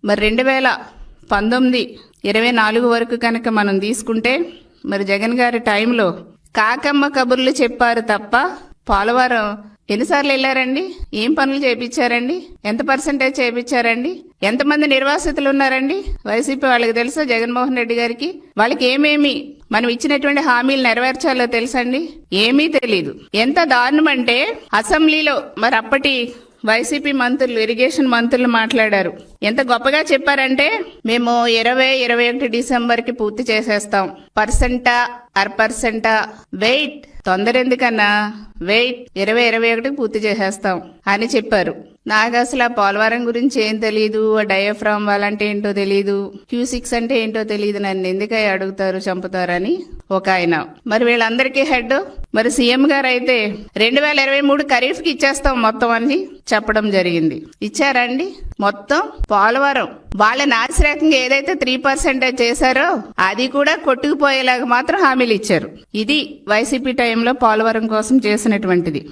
మరి 2019, 24 వరకు కనుక మనం తీసుకుంటే మరి జగన్ గారి టైంలో కాకమ్మ కబుర్లు చెప్పారు తప్ప పోలవరం ఎన్నిసార్లు వెళ్ళారండి? ఏం పనులు చేయించారండి? ఎంత పర్సెంటేజ్ చేయించారండి? ఎంతమంది నిర్వాసితులు ఉన్నారండి? వైసీపీ వాళ్ళకి తెలుసా? జగన్మోహన్ రెడ్డి గారికి వాళ్ళకి ఏమేమి మనం ఇచ్చినటువంటి హామీలు నెరవేర్చాలో తెలుసండి? ఏమీ తెలీదు. ఎంత దారుణం అంటే అసెంబ్లీలో మరి అప్పటి వైసీపీ మంత్రులు, ఇరిగేషన్ మంత్రులు మాట్లాడారు. ఎంత గొప్పగా చెప్పారంటే మేము 2021 డిసెంబర్కి పూర్తి చేసేస్తాం. పర్సెంటా అర్పర్సెంటా వెయిట్, తొందర ఎందుకన్నా వెయిట్, 2021 పూర్తి చేసేస్తాం అని చెప్పారు. నాకు అసలు ఆ పోలవరం గురించి ఏం తెలియదు, ఆ డయాఫ్రామ్ వాల్ అంటే ఏంటో తెలియదు, Q6 అంటే ఏంటో తెలియదు, నన్ను ఎందుకై అడుగుతారు, చంపుతారని ఒక ఆయన. మరి వీళ్ళందరికీ హెడ్ మరి సీఎం గారు అయితే 2023 ఖరీఫ్ కి ఇచ్చేస్తాం మొత్తం అని చెప్పడం జరిగింది. ఇచ్చారండి? మొత్తం పోలవరం వాళ్ళ నాసిరకంగా ఏదైతే 3% చేశారో అది కూడా కొట్టుకుపోయేలాగా మాత్రం హామీలు ఇచ్చారు. ఇది వైసీపీ టైంలో పోలవరం కోసం చేసినటువంటిది.